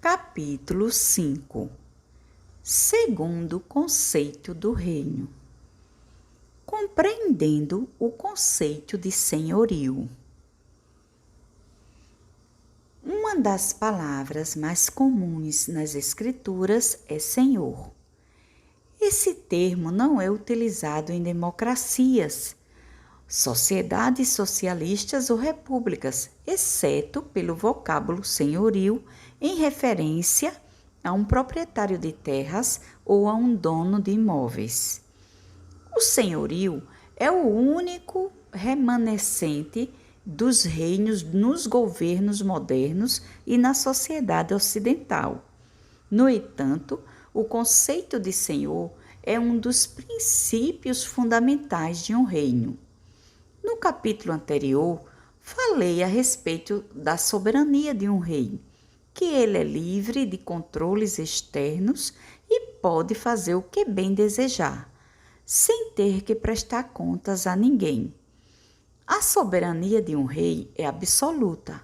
Capítulo 5. Segundo conceito do reino. Compreendendo o conceito de senhorio. Uma das palavras mais comuns nas escrituras é senhor. Esse termo não é utilizado em democracias, sociedades socialistas ou repúblicas, exceto pelo vocábulo senhorio em referência a um proprietário de terras ou a um dono de imóveis. O senhorio é o único remanescente dos reinos nos governos modernos e na sociedade ocidental. No entanto, o conceito de senhor é um dos princípios fundamentais de um reino. No capítulo anterior, falei a respeito da soberania de um rei, que ele é livre de controles externos e pode fazer o que bem desejar, sem ter que prestar contas a ninguém. A soberania de um rei é absoluta.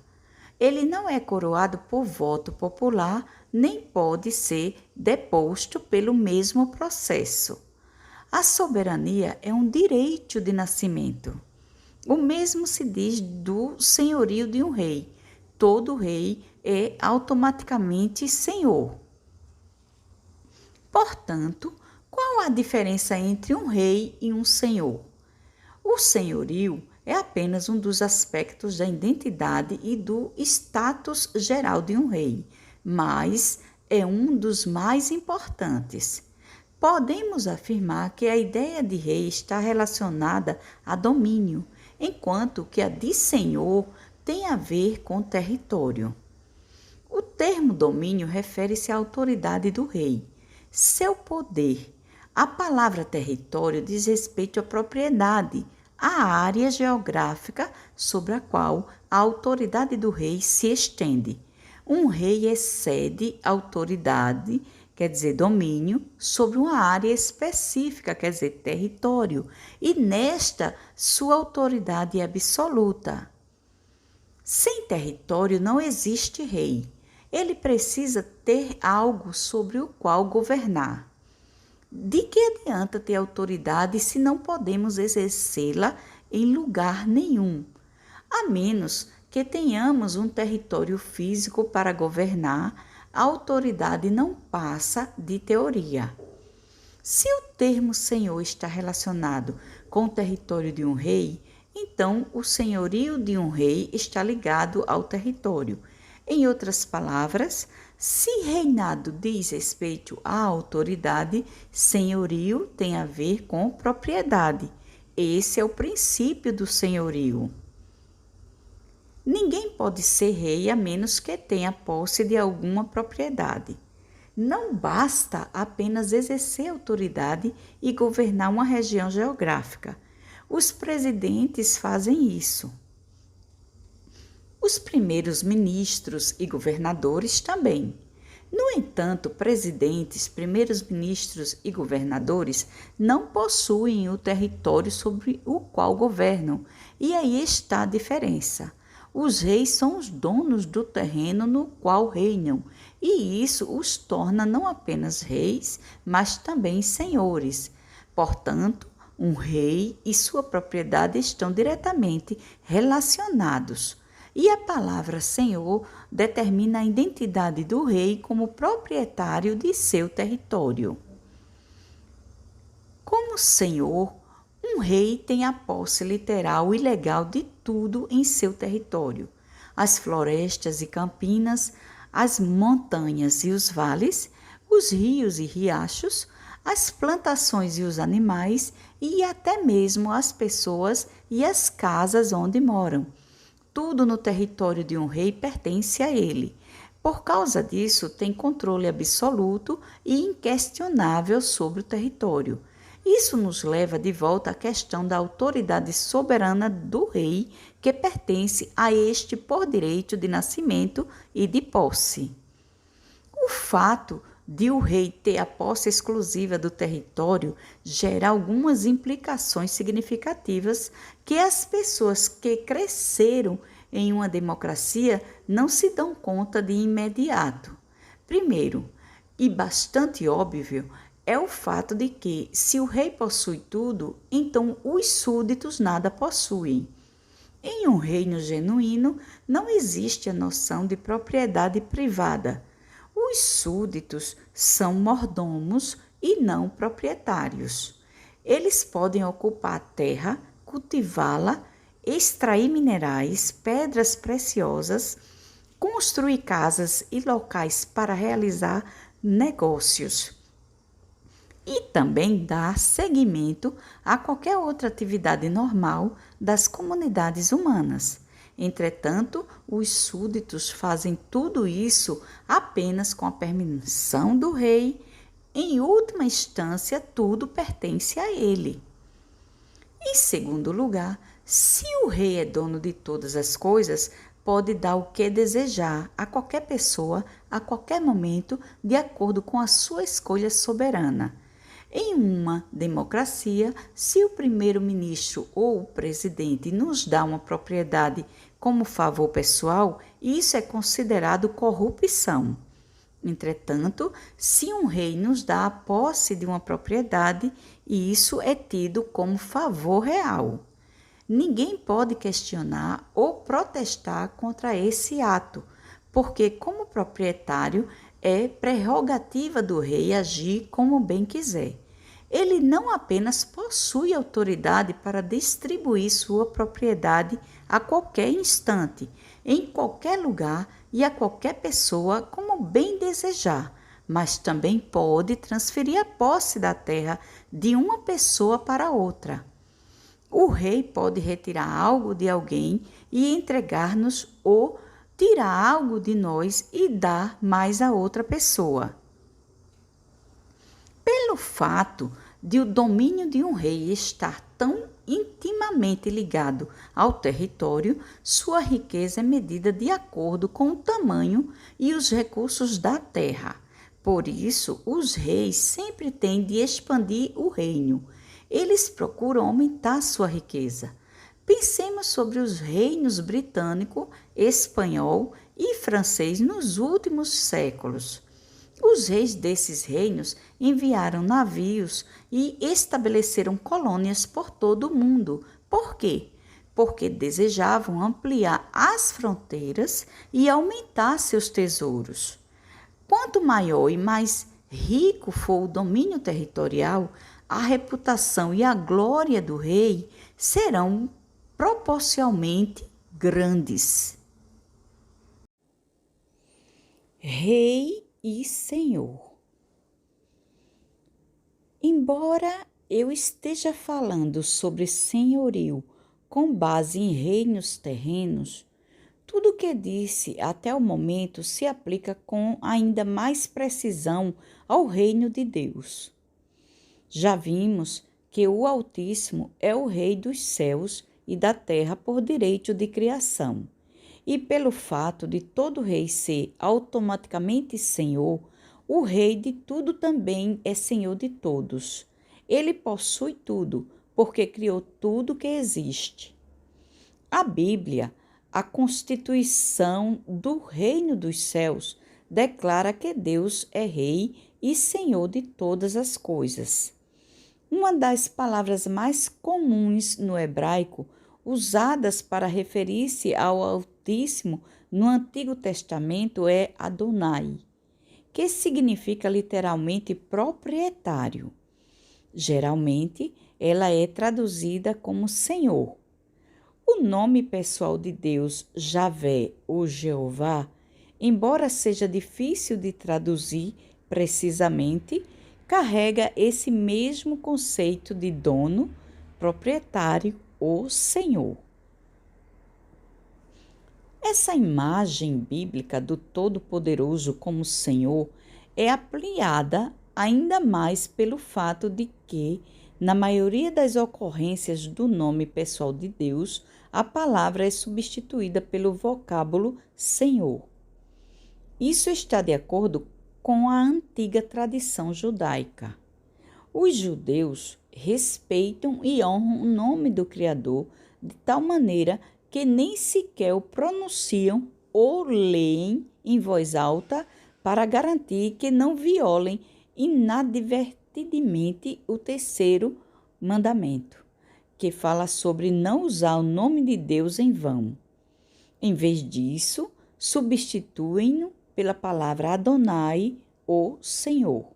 Ele não é coroado por voto popular, nem pode ser deposto pelo mesmo processo. A soberania é um direito de nascimento. O mesmo se diz do senhorio de um rei. Todo rei é automaticamente senhor. Portanto, qual a diferença entre um rei e um senhor? O senhorio é apenas um dos aspectos da identidade e do status geral de um rei, mas é um dos mais importantes. Podemos afirmar que a ideia de rei está relacionada a domínio, enquanto que a de senhor tem a ver com território. O termo domínio refere-se à autoridade do rei, seu poder. A palavra território diz respeito à propriedade, à área geográfica sobre a qual a autoridade do rei se estende. Um rei excede autoridade, quer dizer, domínio, sobre uma área específica, quer dizer, território, e nesta sua autoridade é absoluta. Sem território não existe rei. Ele precisa ter algo sobre o qual governar. De que adianta ter autoridade se não podemos exercê-la em lugar nenhum, a menos que tenhamos um território físico para governar? A autoridade não passa de teoria. Se o termo senhor está relacionado com o território de um rei, então o senhorio de um rei está ligado ao território. Em outras palavras, se reinado diz respeito à autoridade, senhorio tem a ver com propriedade. Esse é o princípio do senhorio. Ninguém pode ser rei a menos que tenha posse de alguma propriedade. Não basta apenas exercer autoridade e governar uma região geográfica. Os presidentes fazem isso. Os primeiros ministros e governadores também. No entanto, presidentes, primeiros ministros e governadores não possuem o território sobre o qual governam, e aí está a diferença. Os reis são os donos do terreno no qual reinam, e isso os torna não apenas reis, mas também senhores. Portanto, um rei e sua propriedade estão diretamente relacionados. E a palavra senhor determina a identidade do rei como proprietário de seu território. Como senhor, um rei tem a posse literal e legal de tudo em seu território: as florestas e campinas, as montanhas e os vales, os rios e riachos, as plantações e os animais, e até mesmo as pessoas e as casas onde moram. Tudo no território de um rei pertence a ele. Por causa disso, tem controle absoluto e inquestionável sobre o território. Isso nos leva de volta à questão da autoridade soberana do rei, que pertence a este por direito de nascimento e de posse. O fato de o rei ter a posse exclusiva do território gera algumas implicações significativas que as pessoas que cresceram em uma democracia não se dão conta de imediato. Primeiro, e bastante óbvio, é o fato de que, se o rei possui tudo, então os súditos nada possuem. Em um reino genuíno, não existe a noção de propriedade privada. Os súditos são mordomos e não proprietários. Eles podem ocupar a terra, cultivá-la, extrair minerais, pedras preciosas, construir casas e locais para realizar negócios e também dar seguimento a qualquer outra atividade normal das comunidades humanas. Entretanto, os súditos fazem tudo isso apenas com a permissão do rei. Em última instância, tudo pertence a ele. Em segundo lugar, se o rei é dono de todas as coisas, pode dar o que desejar a qualquer pessoa, a qualquer momento, de acordo com a sua escolha soberana. Em uma democracia, se o primeiro-ministro ou o presidente nos dá uma propriedade como favor pessoal, isso é considerado corrupção. Entretanto, se um rei nos dá a posse de uma propriedade, isso é tido como favor real. Ninguém pode questionar ou protestar contra esse ato, porque, como proprietário, é prerrogativa do rei agir como bem quiser. Ele não apenas possui autoridade para distribuir sua propriedade a qualquer instante, em qualquer lugar e a qualquer pessoa como bem desejar, mas também pode transferir a posse da terra de uma pessoa para outra. O rei pode retirar algo de alguém e entregar-nos ou tirar algo de nós e dar mais a outra pessoa. Pelo fato de o domínio de um rei estar tão intimamente ligado ao território, sua riqueza é medida de acordo com o tamanho e os recursos da terra. Por isso, os reis sempre têm de expandir o reino. Eles procuram aumentar sua riqueza. Pensemos sobre os reinos britânico, espanhol e francês nos últimos séculos. Os reis desses reinos enviaram navios e estabeleceram colônias por todo o mundo. Por quê? Porque desejavam ampliar as fronteiras e aumentar seus tesouros. Quanto maior e mais rico for o domínio territorial, a reputação e a glória do rei serão proporcionalmente grandes. Rei e Senhor. Embora eu esteja falando sobre senhorio com base em reinos terrenos, tudo o que disse até o momento se aplica com ainda mais precisão ao reino de Deus. Já vimos que o Altíssimo é o Rei dos céus e da terra por direito de criação. E pelo fato de todo rei ser automaticamente senhor, o rei de tudo também é senhor de todos. Ele possui tudo, porque criou tudo que existe. A Bíblia, a constituição do reino dos céus, declara que Deus é rei e senhor de todas as coisas. Uma das palavras mais comuns no hebraico, usadas para referir-se ao Altíssimo no Antigo Testamento, é Adonai, que significa literalmente proprietário. Geralmente, ela é traduzida como Senhor. O nome pessoal de Deus, Javé ou Jeová, embora seja difícil de traduzir precisamente, carrega esse mesmo conceito de dono, proprietário ou senhor. Essa imagem bíblica do Todo-Poderoso como Senhor é ampliada ainda mais pelo fato de que, na maioria das ocorrências do nome pessoal de Deus, a palavra é substituída pelo vocábulo Senhor. Isso está de acordo com a antiga tradição judaica. Os judeus respeitam e honram o nome do Criador de tal maneira que nem sequer o pronunciam ou leem em voz alta para garantir que não violem inadvertidamente o terceiro mandamento, que fala sobre não usar o nome de Deus em vão. Em vez disso, substituem-no pela palavra Adonai, o Senhor.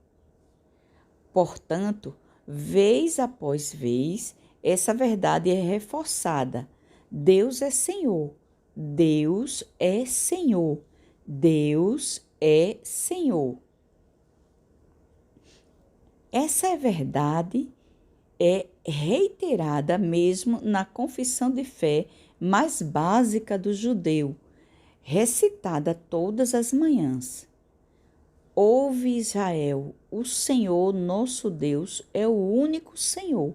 Portanto, vez após vez, essa verdade é reforçada. Deus é Senhor. Deus é Senhor. Deus é Senhor. Essa verdade é reiterada mesmo na confissão de fé mais básica do judeu, recitada todas as manhãs. Ouve, Israel, o Senhor nosso Deus é o único Senhor.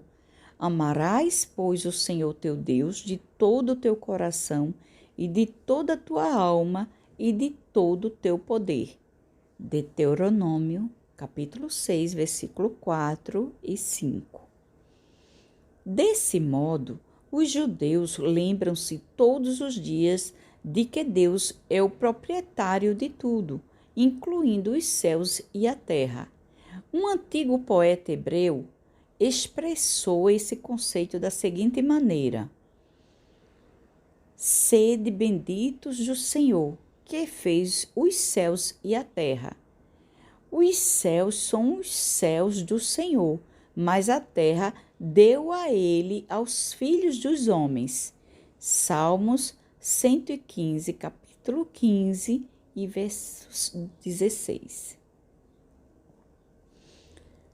Amarás, pois, o Senhor teu Deus de todo o teu coração e de toda a tua alma e de todo o teu poder. Deuteronômio, capítulo 6, versículo 4 e 5. Desse modo, os judeus lembram-se todos os dias de que Deus é o proprietário de tudo, incluindo os céus e a terra. Um antigo poeta hebreu expressou esse conceito da seguinte maneira: sede benditos do Senhor, que fez os céus e a terra. Os céus são os céus do Senhor, mas a terra deu a ele aos filhos dos homens. Salmos 115, capítulo 15 e versos 16.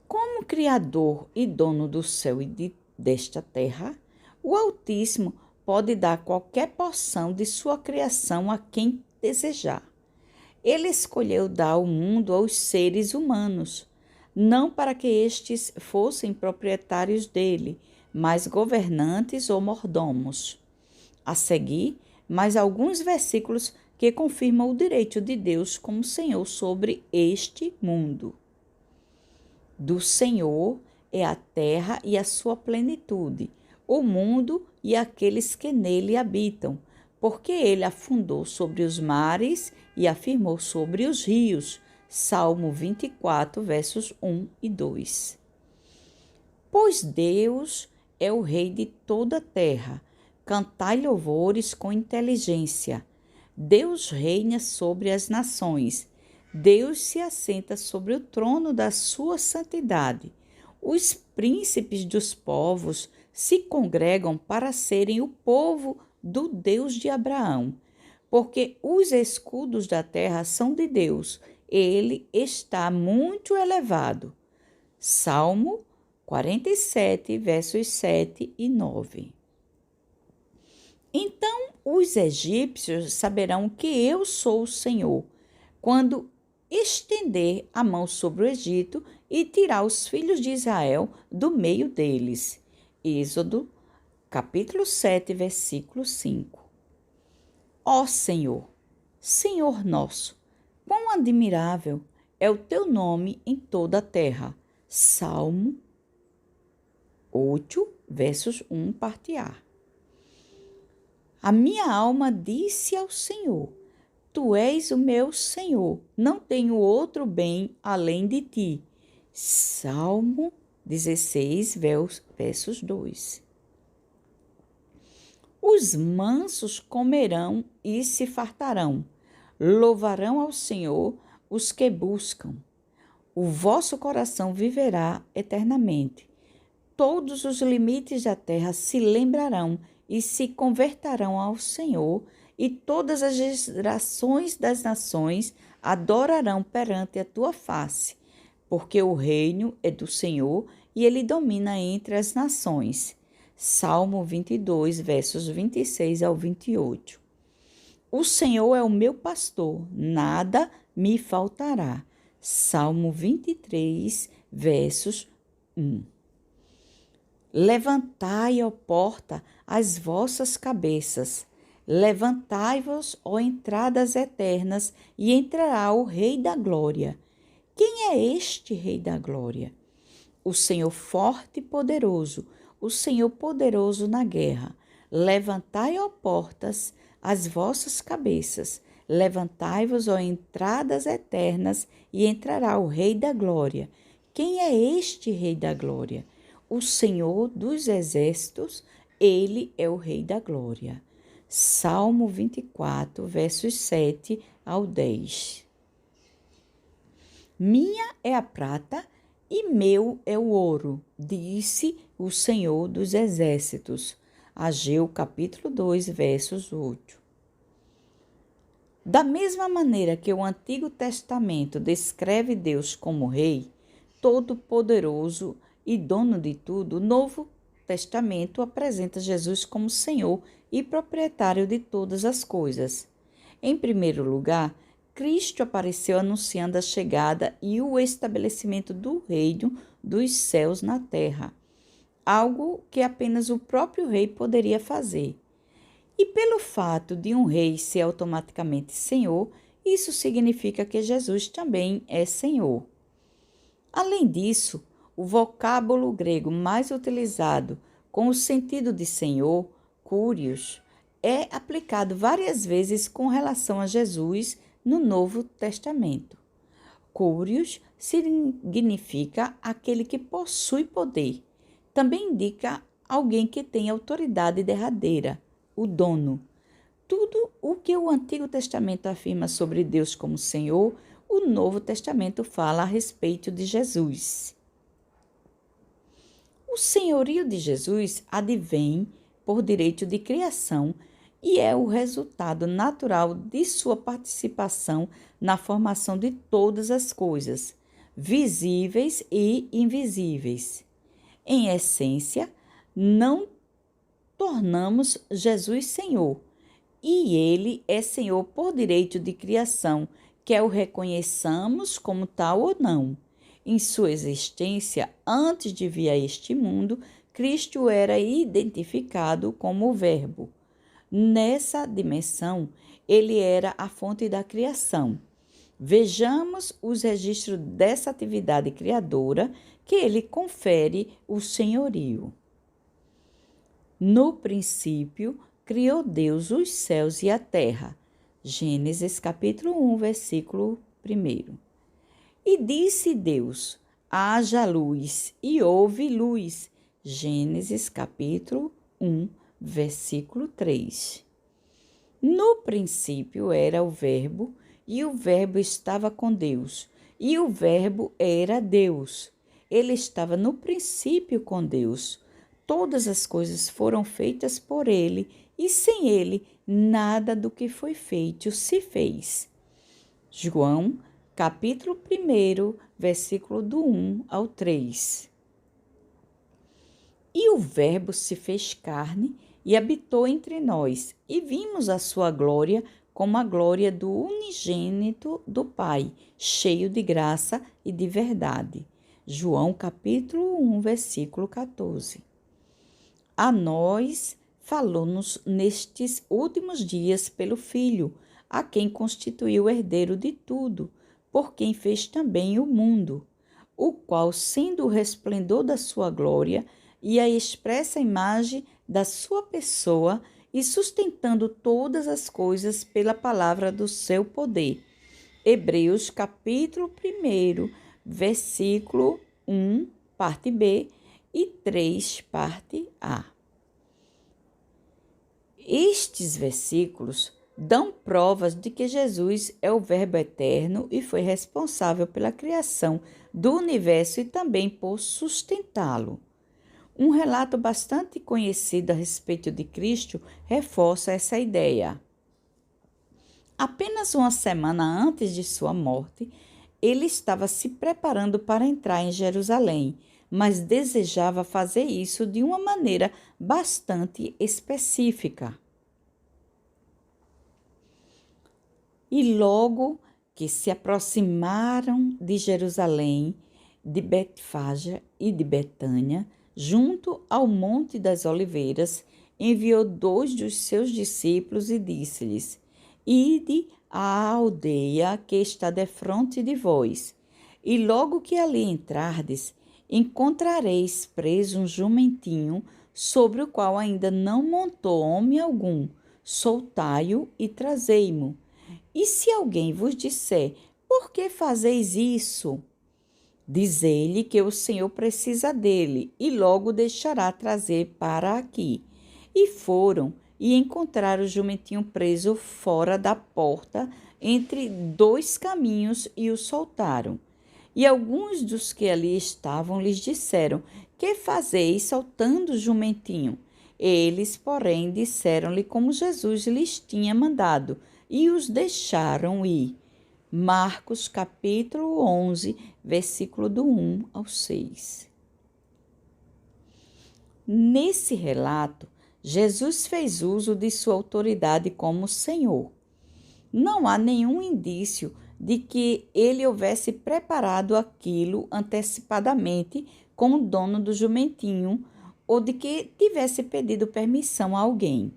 Como Criador e dono do céu e desta terra, o Altíssimo pode dar qualquer porção de sua criação a quem desejar. Ele escolheu dar o mundo aos seres humanos, não para que estes fossem proprietários dele, mas governantes ou mordomos. A seguir, mais alguns versículos que confirmam o direito de Deus como Senhor sobre este mundo. Do Senhor é a terra e a sua plenitude, o mundo e aqueles que nele habitam, porque ele afundou sobre os mares e afirmou sobre os rios. Salmo 24, versos 1 e 2. Pois Deus é o Rei de toda a terra, cantai louvores com inteligência. Deus reina sobre as nações, Deus se assenta sobre o trono da sua santidade. Os príncipes dos povos se congregam para serem o povo do Deus de Abraão, porque os escudos da terra são de Deus, ele está muito elevado. Salmo 47, versos 7 e 9. Então os egípcios saberão que eu sou o Senhor, quando estender a mão sobre o Egito e tirar os filhos de Israel do meio deles. Êxodo, capítulo 7, versículo 5. Ó Senhor, Senhor nosso, quão admirável é o teu nome em toda a terra. Salmo 8, versos 1, parte A. A minha alma disse ao Senhor: Tu és o meu Senhor, não tenho outro bem além de ti. Salmo 16, versos 2. Os mansos comerão e se fartarão, louvarão ao Senhor os que buscam. O vosso coração viverá eternamente. Todos os limites da terra se lembrarão e se converterão ao Senhor, e todas as gerações das nações adorarão perante a tua face, porque o reino é do Senhor e ele domina entre as nações. Salmo 22, versos 26 ao 28. O Senhor é o meu pastor, nada me faltará. Salmo 23, versos 1. Levantai, ó porta, as vossas cabeças. Levantai-vos, ó entradas eternas, e entrará o Rei da Glória. Quem é este Rei da Glória? O Senhor forte e poderoso, o Senhor poderoso na guerra. Levantai, ó portas, as vossas cabeças. Levantai-vos, ó entradas eternas, e entrará o Rei da Glória. Quem é este Rei da Glória? O Senhor dos Exércitos, ele é o Rei da Glória. Salmo 24, versos 7 ao 10. Minha é a prata e meu é o ouro, disse o Senhor dos Exércitos. Ageu, capítulo 2, versos 8. Da mesma maneira que o Antigo Testamento descreve Deus como Rei, todo-poderoso e dono de tudo, o Novo Testamento apresenta Jesus como Senhor e proprietário de todas as coisas. Em primeiro lugar, Cristo apareceu anunciando a chegada e o estabelecimento do reino dos céus na terra, algo que apenas o próprio rei poderia fazer. E pelo fato de um rei ser automaticamente senhor, isso significa que Jesus também é senhor. Além disso, o vocábulo grego mais utilizado com o sentido de senhor, curios, é aplicado várias vezes com relação a Jesus no Novo Testamento. Curios significa aquele que possui poder. Também indica alguém que tem autoridade derradeira, o dono. Tudo o que o Antigo Testamento afirma sobre Deus como Senhor, o Novo Testamento fala a respeito de Jesus. O senhorio de Jesus advém por direito de criação e é o resultado natural de sua participação na formação de todas as coisas, visíveis e invisíveis. Em essência, não tornamos Jesus Senhor, e ele é Senhor por direito de criação, quer o reconheçamos como tal ou não. Em sua existência, antes de vir a este mundo, Cristo era identificado como o Verbo. Nessa dimensão, ele era a fonte da criação. Vejamos os registros dessa atividade criadora que ele confere o senhorio. No princípio, criou Deus os céus e a terra. Gênesis capítulo 1, versículo 1. E disse Deus, haja luz, e houve luz. Gênesis capítulo 1, versículo 3. No princípio era o Verbo, e o Verbo estava com Deus, e o Verbo era Deus. Ele estava no princípio com Deus. Todas as coisas foram feitas por ele, e sem ele, nada do que foi feito se fez. João, capítulo 1, versículo do 1 ao 3. E o Verbo se fez carne e habitou entre nós, e vimos a sua glória como a glória do unigênito do Pai, cheio de graça e de verdade. João capítulo 1, versículo 14. A nós falou-nos nestes últimos dias pelo Filho, a quem constituiu o herdeiro de tudo, por quem fez também o mundo, o qual, sendo o resplendor da sua glória e a expressa imagem da sua pessoa, e sustentando todas as coisas pela palavra do seu poder. Hebreus capítulo 1, versículo 1, parte B, e 3, parte A. Estes versículos dão provas de que Jesus é o Verbo eterno e foi responsável pela criação do universo e também por sustentá-lo. Um relato bastante conhecido a respeito de Cristo reforça essa ideia. Apenas uma semana antes de sua morte, ele estava se preparando para entrar em Jerusalém, mas desejava fazer isso de uma maneira bastante específica. E logo que se aproximaram de Jerusalém, de Betfage e de Betânia, junto ao Monte das Oliveiras, enviou 2 dos seus discípulos e disse-lhes: Ide à aldeia que está defronte de vós, e logo que ali entrardes, encontrareis preso um jumentinho, sobre o qual ainda não montou homem algum. Soltai-o e trazei-mo. E se alguém vos disser, por que fazeis isso? Dizei-lhe que o Senhor precisa dele e logo deixará trazer para aqui. E foram e encontraram o jumentinho preso fora da porta, entre dois caminhos, e o soltaram. E alguns dos que ali estavam lhes disseram, que fazeis soltando o jumentinho? Eles, porém, disseram-lhe como Jesus lhes tinha mandado, e os deixaram ir. Marcos capítulo 11, versículo do 1 ao 6. Nesse relato, Jesus fez uso de sua autoridade como Senhor. Não há nenhum indício de que ele houvesse preparado aquilo antecipadamente com o dono do jumentinho ou de que tivesse pedido permissão a alguém.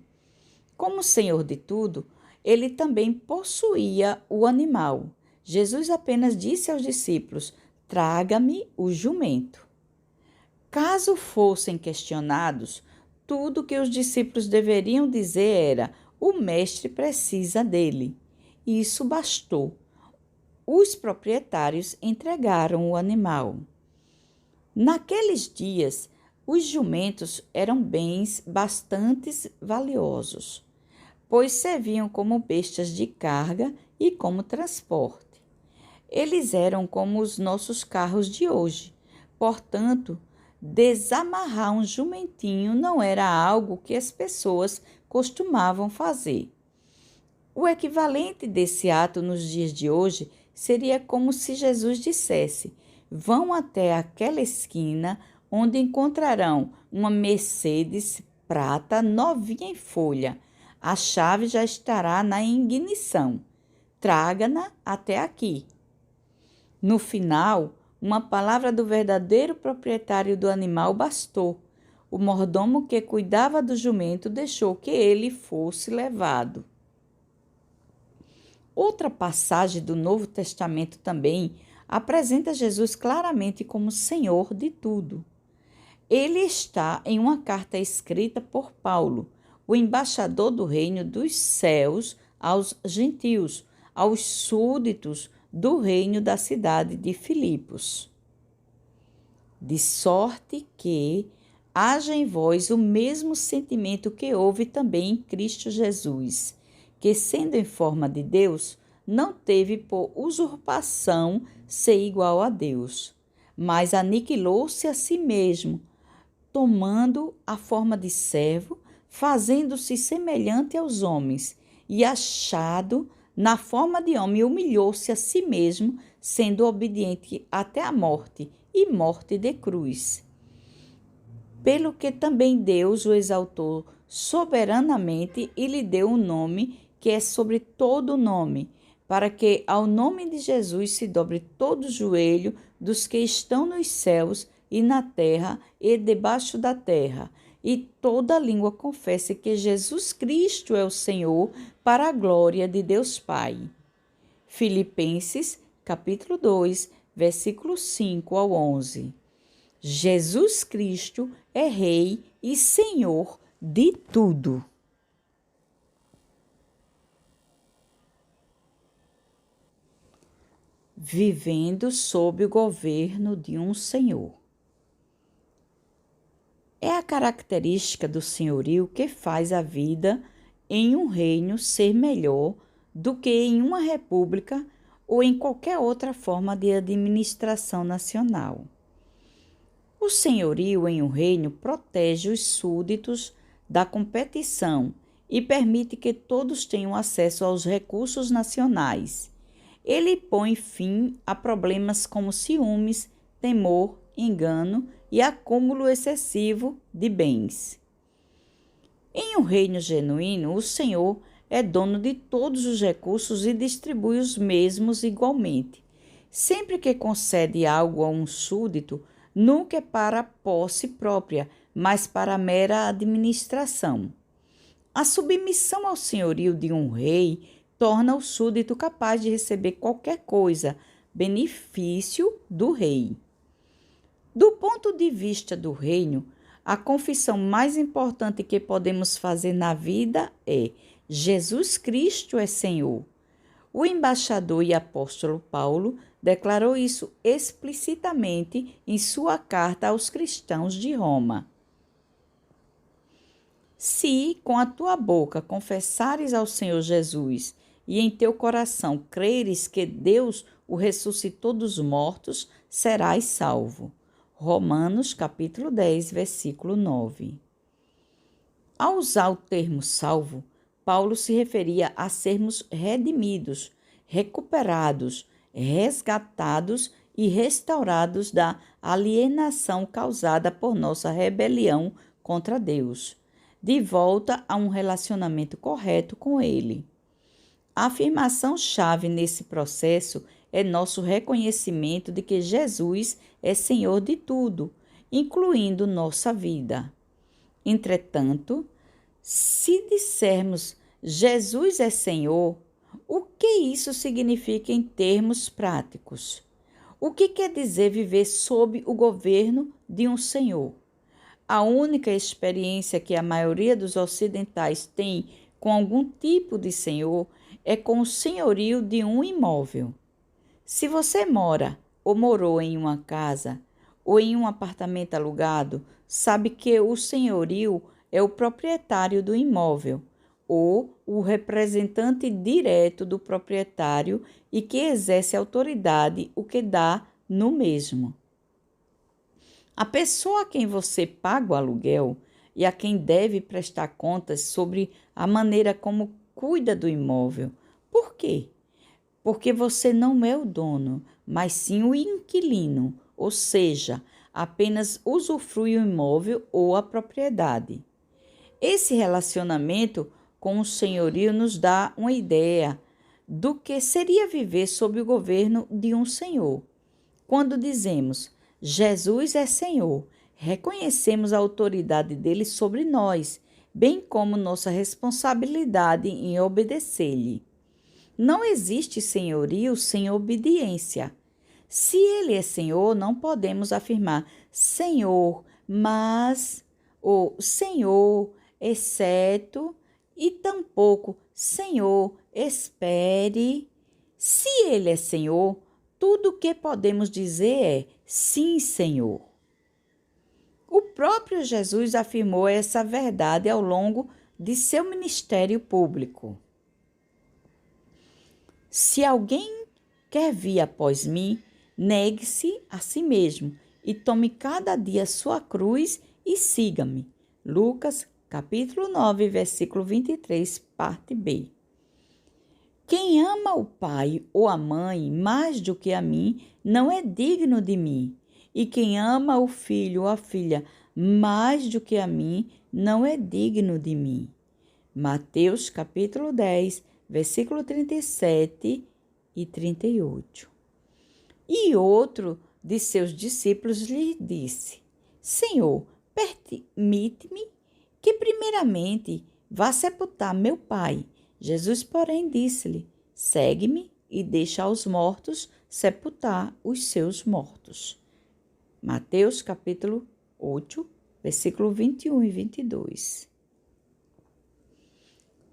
Como Senhor de tudo, ele também possuía o animal. Jesus apenas disse aos discípulos: traga-me o jumento. Caso fossem questionados, tudo que os discípulos deveriam dizer era: o mestre precisa dele. Isso bastou. Os proprietários entregaram o animal. Naqueles dias, os jumentos eram bens bastante valiosos, pois serviam como bestas de carga e como transporte. Eles eram como os nossos carros de hoje. Portanto, desamarrar um jumentinho não era algo que as pessoas costumavam fazer. O equivalente desse ato nos dias de hoje seria como se Jesus dissesse: vão até aquela esquina onde encontrarão uma Mercedes prata novinha em folha. A chave já estará na ignição. Traga-na até aqui. No final, uma palavra do verdadeiro proprietário do animal bastou. O mordomo que cuidava do jumento deixou que ele fosse levado. Outra passagem do Novo Testamento também apresenta Jesus claramente como Senhor de tudo. Ele está em uma carta escrita por Paulo, o embaixador do reino dos céus aos gentios, aos súditos do reino da cidade de Filipos. De sorte que haja em vós o mesmo sentimento que houve também em Cristo Jesus, que, sendo em forma de Deus, não teve por usurpação ser igual a Deus, mas aniquilou-se a si mesmo, tomando a forma de servo, fazendo-se semelhante aos homens, e achado na forma de homem, humilhou-se a si mesmo, sendo obediente até a morte, e morte de cruz. Pelo que também Deus o exaltou soberanamente e lhe deu um nome que é sobre todo nome, para que ao nome de Jesus se dobre todo o joelho dos que estão nos céus e na terra e debaixo da terra, e toda língua confesse que Jesus Cristo é o Senhor, para a glória de Deus Pai. Filipenses, capítulo 2, versículos 5 ao 11. Jesus Cristo é Rei e Senhor de tudo. Vivendo sob o governo de um Senhor. É a característica do senhorio que faz a vida em um reino ser melhor do que em uma república ou em qualquer outra forma de administração nacional. O senhorio em um reino protege os súditos da competição e permite que todos tenham acesso aos recursos nacionais. Ele põe fim a problemas como ciúmes, temor, engano e acúmulo excessivo de bens. Em um reino genuíno, o Senhor é dono de todos os recursos e distribui os mesmos igualmente. Sempre que concede algo a um súdito, nunca é para a posse própria, mas para a mera administração. A submissão ao senhorio de um rei torna o súdito capaz de receber qualquer coisa, benefício do rei. Do ponto de vista do reino, a confissão mais importante que podemos fazer na vida é: Jesus Cristo é Senhor. O embaixador e apóstolo Paulo declarou isso explicitamente em sua carta aos cristãos de Roma. Se com a tua boca confessares ao Senhor Jesus e em teu coração creres que Deus o ressuscitou dos mortos, serás salvo. Romanos capítulo 10, versículo 9. Ao usar o termo salvo, Paulo se referia a sermos redimidos, recuperados, resgatados e restaurados da alienação causada por nossa rebelião contra Deus, de volta a um relacionamento correto com Ele. A afirmação-chave nesse processo é nosso reconhecimento de que Jesus é Senhor de tudo, incluindo nossa vida. Entretanto, se dissermos Jesus é Senhor, o que isso significa em termos práticos? O que quer dizer viver sob o governo de um Senhor? A única experiência que a maioria dos ocidentais tem com algum tipo de senhor é com o senhorio de um imóvel. Se você mora ou morou em uma casa ou em um apartamento alugado, sabe que o senhorio é o proprietário do imóvel ou o representante direto do proprietário e que exerce autoridade, o que dá no mesmo. A pessoa a quem você paga o aluguel e a quem deve prestar contas sobre a maneira como cuida do imóvel. Por quê? Porque você não é o dono, mas sim o inquilino, ou seja, apenas usufrui o imóvel ou a propriedade. Esse relacionamento com o senhorio nos dá uma ideia do que seria viver sob o governo de um senhor. Quando dizemos Jesus é Senhor, reconhecemos a autoridade dele sobre nós, bem como nossa responsabilidade em obedecer-lhe. Não existe senhorio sem obediência. Se ele é Senhor, não podemos afirmar Senhor, mas, ou Senhor, exceto, e tampouco Senhor, espere. Se ele é Senhor, tudo o que podemos dizer é sim, Senhor. O próprio Jesus afirmou essa verdade ao longo de seu ministério público. Se alguém quer vir após mim, negue-se a si mesmo e tome cada dia sua cruz e siga-me. Lucas, capítulo 9, versículo 23, parte B. Quem ama o pai ou a mãe mais do que a mim, não é digno de mim. E quem ama o filho ou a filha mais do que a mim, não é digno de mim. Mateus capítulo 10, versículo 37 e 38. E outro de seus discípulos lhe disse: Senhor, permite-me que primeiramente vá sepultar meu pai. Jesus, porém, disse-lhe: segue-me e deixa aos mortos sepultar os seus mortos. Mateus capítulo 8, versículo 21 e 22.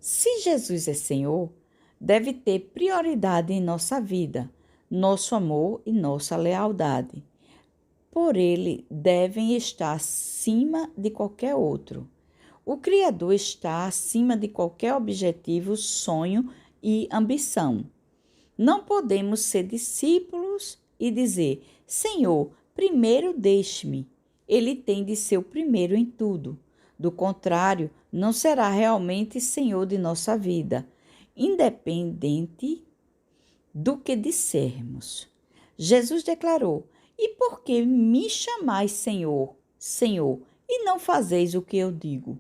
Se Jesus é Senhor, deve ter prioridade em nossa vida, nosso amor e nossa lealdade. Por ele devem estar acima de qualquer outro. O Criador está acima de qualquer objetivo, sonho e ambição. Não podemos ser discípulos e dizer: Senhor, primeiro deixe-me. Ele tem de ser o primeiro em tudo. Do contrário, não será realmente Senhor de nossa vida, independente do que dissermos. Jesus declarou: E por que me chamais Senhor, Senhor, e não fazeis o que eu digo?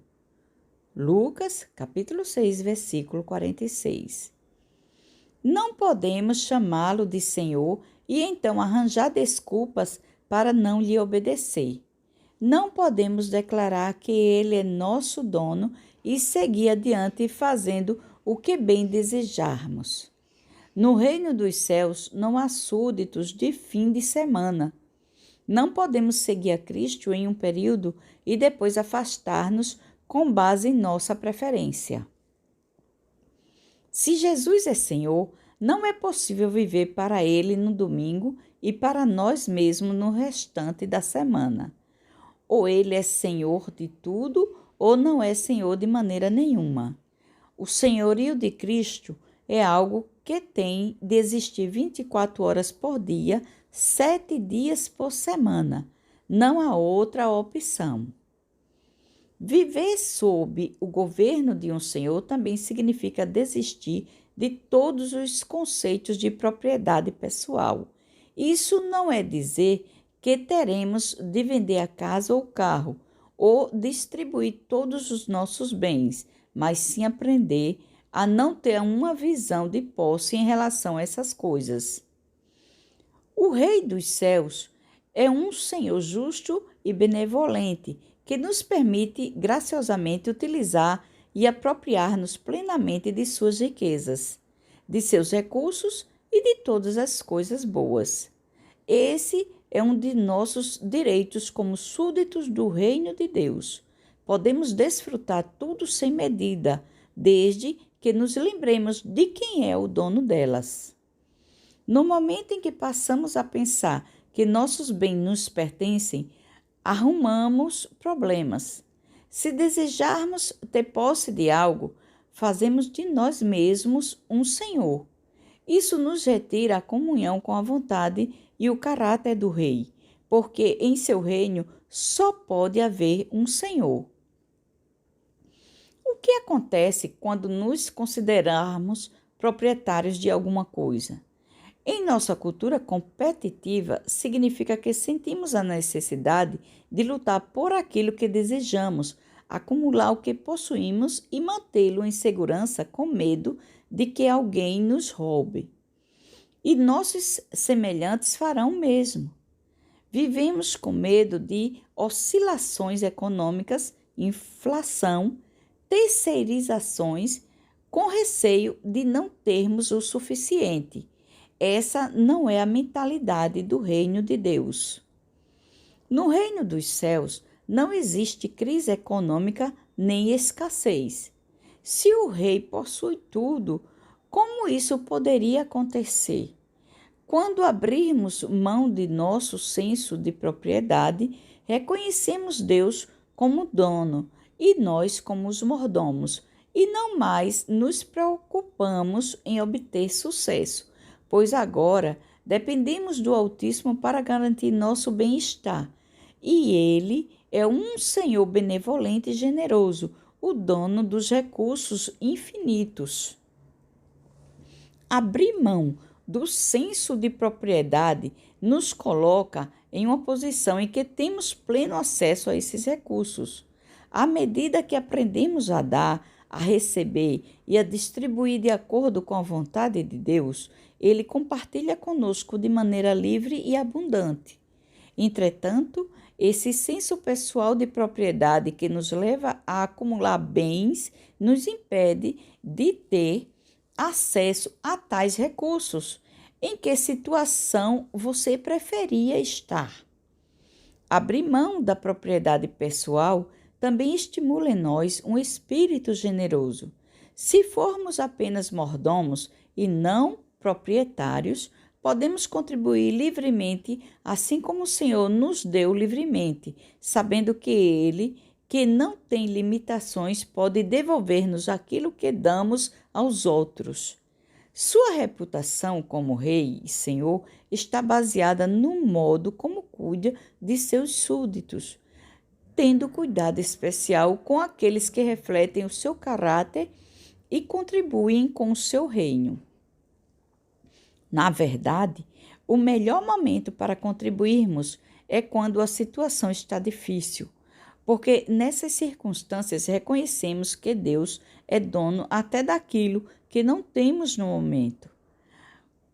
Lucas, capítulo 6, versículo 46. Não podemos chamá-lo de Senhor e então arranjar desculpas para não lhe obedecer. Não podemos declarar que ele é nosso dono e seguir adiante fazendo o que bem desejarmos. No reino dos céus não há súditos de fim de semana. Não podemos seguir a Cristo em um período e depois afastar-nos com base em nossa preferência. Se Jesus é Senhor, Não é possível viver para Ele no domingo e para nós mesmos no restante da semana. Ou Ele é Senhor de tudo, ou não é Senhor de maneira nenhuma. O senhorio de Cristo é algo que tem de existir 24 horas por dia, 7 dias por semana. Não há outra opção. Viver sob o governo de um senhor também significa desistir de todos os conceitos de propriedade pessoal. Isso não é dizer que teremos de vender a casa ou o carro, ou distribuir todos os nossos bens, mas sim aprender a não ter uma visão de posse em relação a essas coisas. O Rei dos Céus é um Senhor justo e benevolente, que nos permite graciosamente utilizar e apropriar-nos plenamente de suas riquezas, de seus recursos e de todas as coisas boas. Esse é um de nossos direitos como súditos do reino de Deus. Podemos desfrutar tudo sem medida, desde que nos lembremos de quem é o dono delas. No momento em que passamos a pensar que nossos bens nos pertencem, arrumamos problemas. Se desejarmos ter posse de algo, fazemos de nós mesmos um senhor. Isso nos retira a comunhão com a vontade e o caráter do rei, porque em seu reino só pode haver um senhor. O que acontece quando nos considerarmos proprietários de alguma coisa? Em nossa cultura competitiva, significa que sentimos a necessidade de lutar por aquilo que desejamos, acumular o que possuímos e mantê-lo em segurança com medo de que alguém nos roube. E nossos semelhantes farão o mesmo. Vivemos com medo de oscilações econômicas, inflação, terceirizações, com receio de não termos o suficiente. Essa não é a mentalidade do reino de Deus. No reino dos céus não existe crise econômica nem escassez. Se o rei possui tudo, como isso poderia acontecer? Quando abrirmos mão de nosso senso de propriedade, reconhecemos Deus como dono e nós como os mordomos, e não mais nos preocupamos em obter sucesso, pois agora dependemos do Altíssimo para garantir nosso bem-estar. E Ele é um Senhor benevolente e generoso, o dono dos recursos infinitos. Abrir mão do senso de propriedade nos coloca em uma posição em que temos pleno acesso a esses recursos. À medida que aprendemos a dar, a receber e a distribuir de acordo com a vontade de Deus, Ele compartilha conosco de maneira livre e abundante. Entretanto, esse senso pessoal de propriedade que nos leva a acumular bens nos impede de ter acesso a tais recursos. Em que situação você preferia estar? Abrir mão da propriedade pessoal também estimula em nós um espírito generoso. Se formos apenas mordomos e não proprietários, podemos contribuir livremente, assim como o Senhor nos deu livremente, sabendo que Ele, que não tem limitações, pode devolver-nos aquilo que damos aos outros. Sua reputação como rei e senhor está baseada no modo como cuida de seus súditos, tendo cuidado especial com aqueles que refletem o seu caráter e contribuem com o seu reino. Na verdade, o melhor momento para contribuirmos é quando a situação está difícil, porque nessas circunstâncias reconhecemos que Deus é dono até daquilo que não temos no momento.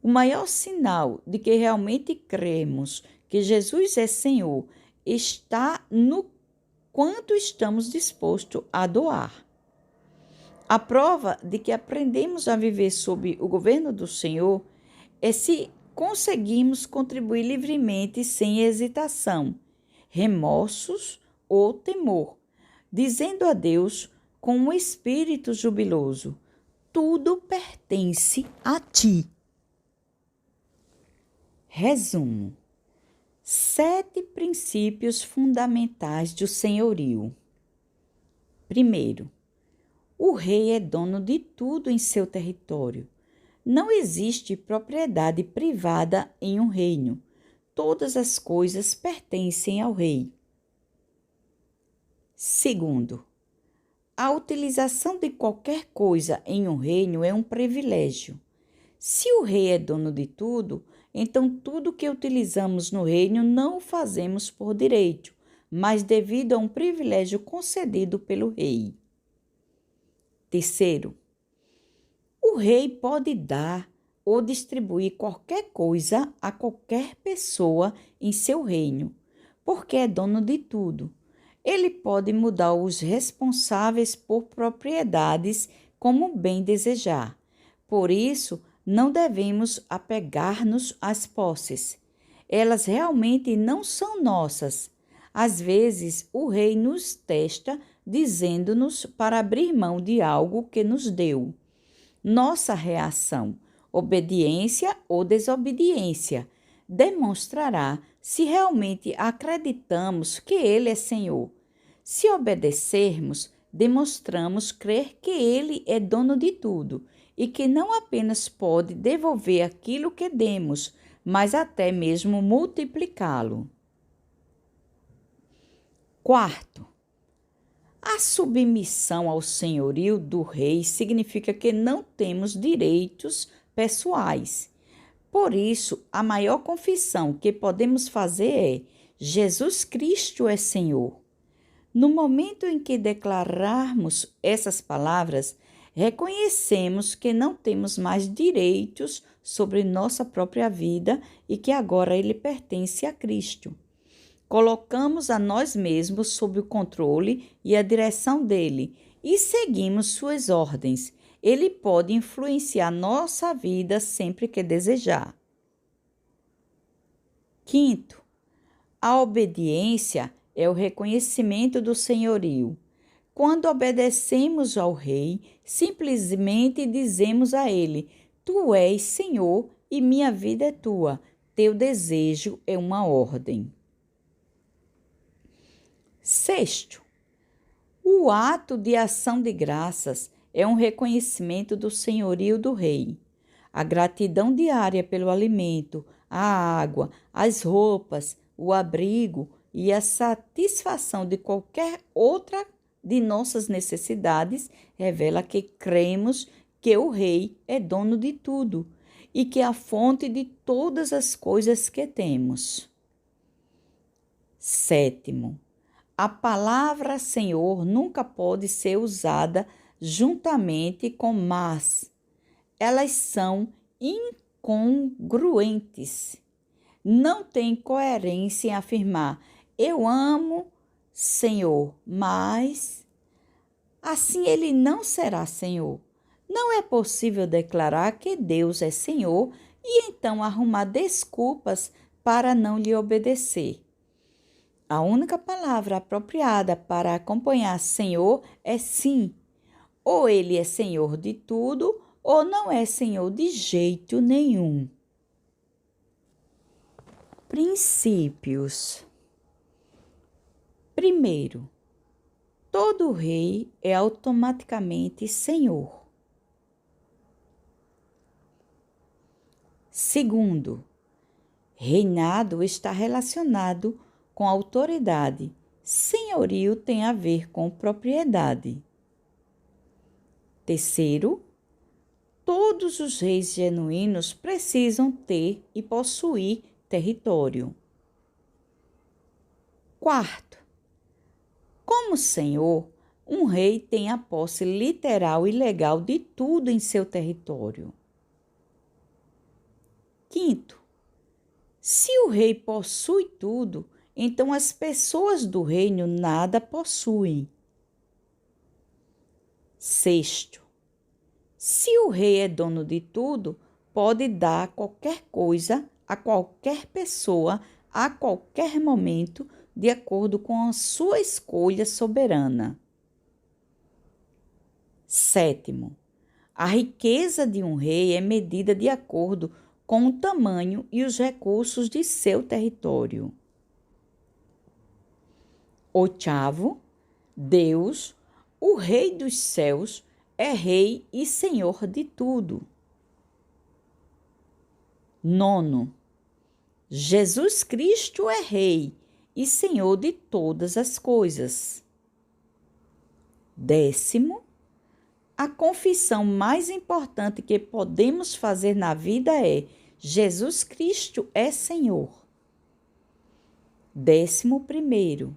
O maior sinal de que realmente cremos que Jesus é Senhor está no quanto estamos dispostos a doar. A prova de que aprendemos a viver sob o governo do Senhor é se conseguimos contribuir livremente sem hesitação, remorsos ou temor, dizendo a Deus com um espírito jubiloso: tudo pertence a ti. Resumo: 7 princípios fundamentais do senhorio. Primeiro, o rei é dono de tudo em seu território. Não existe propriedade privada em um reino. Todas as coisas pertencem ao rei. Segundo, a utilização de qualquer coisa em um reino é um privilégio. Se o rei é dono de tudo, então tudo que utilizamos no reino não o fazemos por direito, mas devido a um privilégio concedido pelo rei. Terceiro, o rei pode dar ou distribuir qualquer coisa a qualquer pessoa em seu reino, porque é dono de tudo. Ele pode mudar os responsáveis por propriedades como bem desejar. Por isso, não devemos apegar-nos às posses. Elas realmente não são nossas. Às vezes, o rei nos testa dizendo-nos para abrir mão de algo que nos deu. Nossa reação, obediência ou desobediência, demonstrará se realmente acreditamos que Ele é Senhor. Se obedecermos, demonstramos crer que Ele é dono de tudo e que não apenas pode devolver aquilo que demos, mas até mesmo multiplicá-lo. Quarto, a submissão ao senhorio do rei significa que não temos direitos pessoais. Por isso, a maior confissão que podemos fazer é: Jesus Cristo é Senhor. No momento em que declararmos essas palavras, reconhecemos que não temos mais direitos sobre nossa própria vida e que agora ele pertence a Cristo. Colocamos a nós mesmos sob o controle e a direção dele e seguimos suas ordens. Ele pode influenciar nossa vida sempre que desejar. Quinto, a obediência é o reconhecimento do senhorio. Quando obedecemos ao rei, simplesmente dizemos a ele: Tu és Senhor e minha vida é tua. Teu desejo é uma ordem. Sexto, o ato de ação de graças é um reconhecimento do senhorio do rei. A gratidão diária pelo alimento, a água, as roupas, o abrigo e a satisfação de qualquer outra de nossas necessidades revela que cremos que o rei é dono de tudo e que é a fonte de todas as coisas que temos. Sétimo, a palavra Senhor nunca pode ser usada juntamente com mas. Elas são incongruentes. Não tem coerência em afirmar: eu amo Senhor, mas assim ele não será Senhor. Não é possível declarar que Deus é Senhor e então arrumar desculpas para não lhe obedecer. A única palavra apropriada para acompanhar Senhor é sim. Ou ele é Senhor de tudo, ou não é Senhor de jeito nenhum. Princípios. Primeiro, todo rei é automaticamente Senhor. Segundo, reinado está relacionado com autoridade. Senhorio tem a ver com propriedade. Terceiro, todos os reis genuínos precisam ter e possuir território. Quarto, como senhor, um rei tem a posse literal e legal de tudo em seu território. Quinto, se o rei possui tudo, então as pessoas do reino nada possuem. Sexto, se o rei é dono de tudo, pode dar qualquer coisa a qualquer pessoa a qualquer momento, de acordo com a sua escolha soberana. Sétimo, a riqueza de um rei é medida de acordo com o tamanho e os recursos de seu território. Oitavo, Deus, o Rei dos céus, é Rei e Senhor de tudo. Nono, Jesus Cristo é Rei e Senhor de todas as coisas. Décimo, a confissão mais importante que podemos fazer na vida é: Jesus Cristo é Senhor. 11º,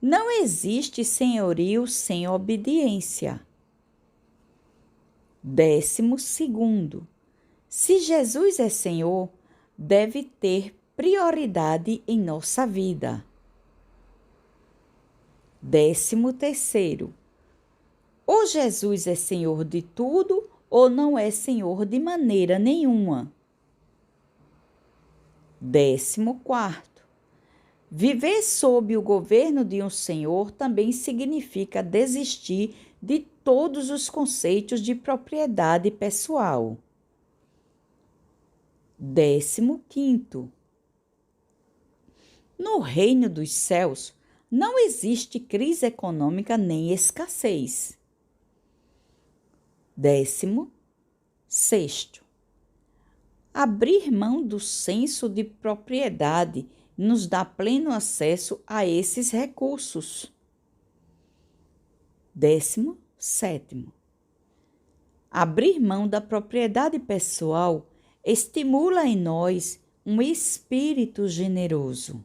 não existe senhorio sem obediência. 12º, se Jesus é Senhor, deve ter prioridade em nossa vida. 13º, ou Jesus é Senhor de tudo ou não é Senhor de maneira nenhuma. 14º, viver sob o governo de um Senhor também significa desistir de todos os conceitos de propriedade pessoal. 15º, no reino dos céus não existe crise econômica nem escassez. 16º, abrir mão do senso de propriedade nos dá pleno acesso a esses recursos. 17º, abrir mão da propriedade pessoal estimula em nós um espírito generoso.